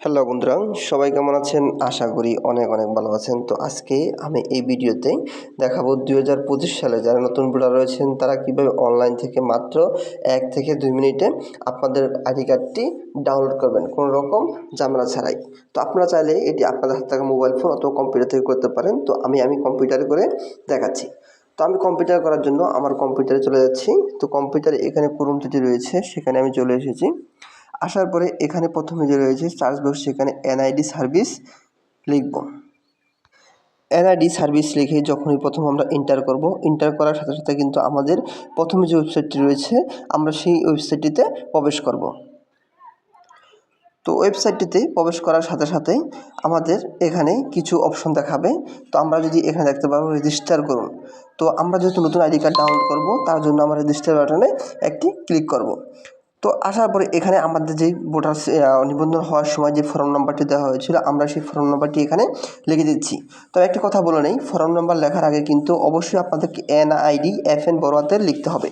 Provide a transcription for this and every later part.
Hello বন্ধুরা, সবাই কেমন আছেন? আশা করি অনেক অনেক ভালো আছেন। তো আজকে আমি এই ভিডিওতে দেখাবো 2025 সালে যারা নতুন ভোটার রয়েছেন তারা কীভাবে অনলাইন থেকে মাত্র 1 থেকে 2 মিনিটে আপনাদের আইডি কার্ডটি ডাউনলোড করবেন কোনো রকম ঝামেলা ছাড়াই। তো আপনারা চাইলে এটি আপনাদের হাত থেকে মোবাইল ফোন অথবা কম্পিউটার থেকে করতে পারেন। তো আমি কম্পিউটারে করে দেখাচ্ছি। তো আমি কম্পিউটার করার জন্য আমার কম্পিউটারে চলে যাচ্ছি। তো কম্পিউটারে এখানে ক্রোম যেটি রয়েছে সেখানে আমি চলে এসেছি। আসার পরে এখানে প্রথমে যে রয়েছে সার্চ বক্স, সেখানে এনআইডি সার্ভিস লিখব। এনআইডি সার্ভিস লিখে যখনই প্রথম আমরা এন্টার করব, এন্টার করার সাথে সাথে কিন্তু আমাদের প্রথমে যে ওয়েবসাইটটি রয়েছে আমরা সেই ওয়েবসাইটটিতে প্রবেশ করব। তো ওয়েবসাইটটিতে প্রবেশ করার সাথে সাথেই আমাদের এখানে কিছু অপশন দেখাবে। তো আমরা যদি এখানে দেখতে পাবো রেজিস্টার করুন। তো আমরা যেহেতু নতুন আইডি কার্ড ডাউনলোড করব তার জন্য আমরা রেজিস্টার বাটনে একটি ক্লিক করব। তো আসার পরে এখানে আমাদের যেই ভোটার নিবন্ধন হওয়ার সময় যে ফর্ম নাম্বারটি দেওয়া হয়েছিল আমরা সেই ফর্ম নাম্বারটি এখানে লিখে দিচ্ছি। তো একটা কথা বলে নেই, ফর্ম নাম্বার লেখার আগে কিন্তু অবশ্যই আপনাদেরকে NID FN বড় হাতের লিখতে হবে।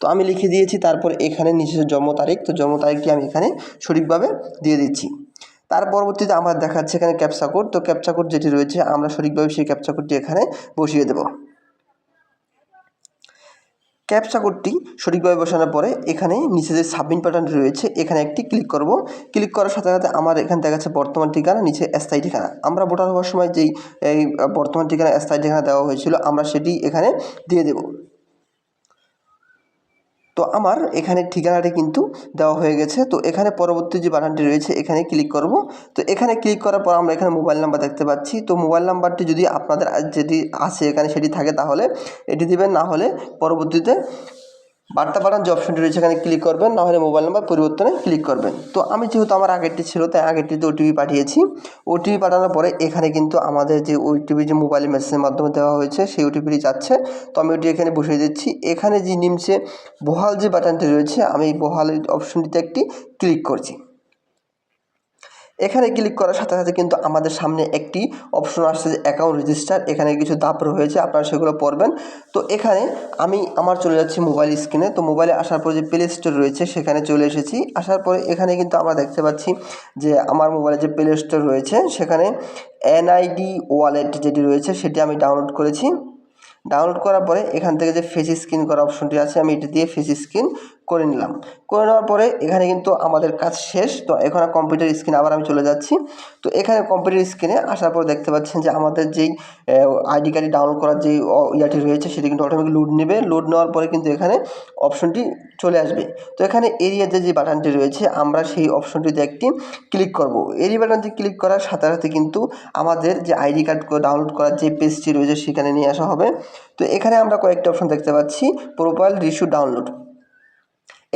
তো আমি লিখে দিয়েছি। তারপর এখানে নিচে জন্ম তারিখ, তো জন্ম তারিখটি আমি এখানে সঠিকভাবে দিয়ে দিচ্ছি। তার পরবর্তীতে আমার দেখাচ্ছে এখানে ক্যাপচা কোড। তো ক্যাপচা কোড যেটি রয়েছে আমরা সঠিকভাবে সেই ক্যাপচা কোডটি এখানে বসিয়ে দেব। ক্যাপচা কোডটি সঠিকভাবে বসানোর পরে এখানে নিচে যে সাবমিট বাটনটি রয়েছে এখানে একটি ক্লিক করব। ক্লিক করার সাথে সাথে আমার এখানে দেখা যাচ্ছে বর্তমান ঠিকানা, নিচে স্থায়ী ঠিকানা। আমরা ভোটার হওয়ার সময় যেই বর্তমান ঠিকানা স্থায়ী ঠিকানা দেওয়া হয়েছিল আমরা সেটি এখানে দিয়ে দেব। তো আমার এখানে ঠিকানাটি কিন্তু দেওয়া হয়ে গেছে। তো এখানে পরবর্তী যে বাটনটি রয়েছে এখানে ক্লিক করব। তো এখানে ক্লিক করার পর আমরা এখানে মোবাইল নাম্বার দেখতে পাচ্ছি। তো মোবাইল নাম্বারটি যদি আপনাদের যেটি আছে এখানে সেটি থাকে তাহলে এটি দিবেন, না হলে পরবর্তীতে বার্তা পাঠান যে অপশনটি রয়েছে এখানে ক্লিক করবেন, না হলে মোবাইল নাম্বার পরিবর্তনে ক্লিক করবেন। তো আমি যেহেতু আমার আগেরটি ছিল তাই আগেরটিতে ওটিপি পাঠিয়েছি। ওটিপি পাঠানোর পরে এখানে কিন্তু আমাদের যে ওটিপি যে মোবাইলে মেসেজের মাধ্যমে দেওয়া হয়েছে সেই ওটিপিটি যাচ্ছে। তো আমি ওটি এখানে বসিয়ে দিচ্ছি। এখানে যে নিচে বহাল যে বাটনটি রয়েছে আমি এই বহাল অপশনটিতে একটি ক্লিক করছি। এখানে ক্লিক করার সাথে সাথে কিন্তু আমাদের সামনে একটি অপশন আসছে যে অ্যাকাউন্ট রেজিস্টার। এখানে কিছু ধাপ রয়েছে, আপনারা সেগুলো পড়বেন। তো এখানে আমার চলে যাচ্ছি মোবাইল স্ক্রিনে। তো মোবাইলে আসার পরে যে প্লে স্টোর রয়েছে সেখানে চলে এসেছি। আসার পরে এখানে কিন্তু আমরা দেখতে পাচ্ছি যে আমার মোবাইলে যে প্লে স্টোর রয়েছে সেখানে NID ওয়ালেট যেটি রয়েছে সেটি আমি ডাউনলোড করেছি। ডাউনলোড করার পরে এখান থেকে যে ফেস স্ক্রিন করা অপশনটি আছে আমি এটি দিয়ে ফেস স্ক্রিন করে নিলাম। করে নেওয়ার পরে এখানে কিন্তু আমাদের কাজ শেষ। তো এখন কম্পিউটার স্ক্রিনে আবার আমি চলে যাচ্ছি। তো এখানে কম্পিউটার স্ক্রিনে আসার পর দেখতে পাচ্ছেন যে আমাদের যেই আইডি কার্ডটি ডাউনলোড করার যেই ইয়াটি রয়েছে সেটি কিন্তু অটোমেটিক লোড নেবে। লোড নেওয়ার পরে কিন্তু এখানে অপশনটি চলে আসবে। তো এখানে এরিয়াতে যে বাটনটি রয়েছে আমরা সেই অপশনটিতে একটি ক্লিক করব। এরিয়া বাটনটি ক্লিক করার সাথে সাথে কিন্তু আমাদের যে আইডি কার্ড ডাউনলোড করার যে পেজটি রয়েছে সেখানে নিয়ে আসা হবে। তো এখানে আমরা কয়েকটা অপশন দেখতে পাচ্ছি। প্রোফাইল রিস্যু ডাউনলোড,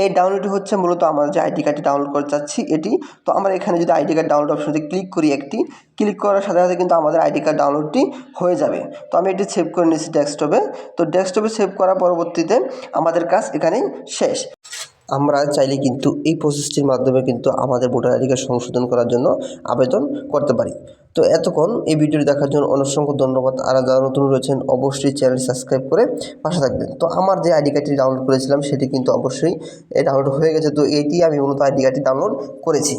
এই ডাউনলোডটি হচ্ছে মূলত আমরা যে আইডি কার্ডটি ডাউনলোড করতে চাচ্ছি এটি। তো আমরা এখানে যদি আইডি কার্ড ডাউনলোড অপশনটি ক্লিক করি, একটি ক্লিক করার সাথে সাথে কিন্তু আমাদের আইডি কার্ড ডাউনলোডটি হয়ে যাবে। তো আমি এটি সেভ করে নিয়েছি ডেস্কটপে। তো ডেস্কটপে সেভ করার পরবর্তীতে আমাদের কাজ এখানেই শেষ। আমরা চাইলে কিন্তু এই প্রসেসটির মাধ্যমে কিন্তু আমাদের ভোটার আইডি কার্ড সংশোধন করার জন্য আবেদন করতে পারি। তো এতক্ষণ এই ভিডিওটি দেখার জন্য অসংখ্য ধন্যবাদ। আর যারা নতুন রয়েছেন অবশ্যই চ্যানেল সাবস্ক্রাইব করে পাশে থাকবেন। তো আমার যে আইডি কার্ডটি ডাউনলোড করেছিলাম সেটি কিন্তু অবশ্যই ডাউনলোড হয়ে গেছে। তো এইটি আমি মূলত আইডি কার্ডটি ডাউনলোড করেছি।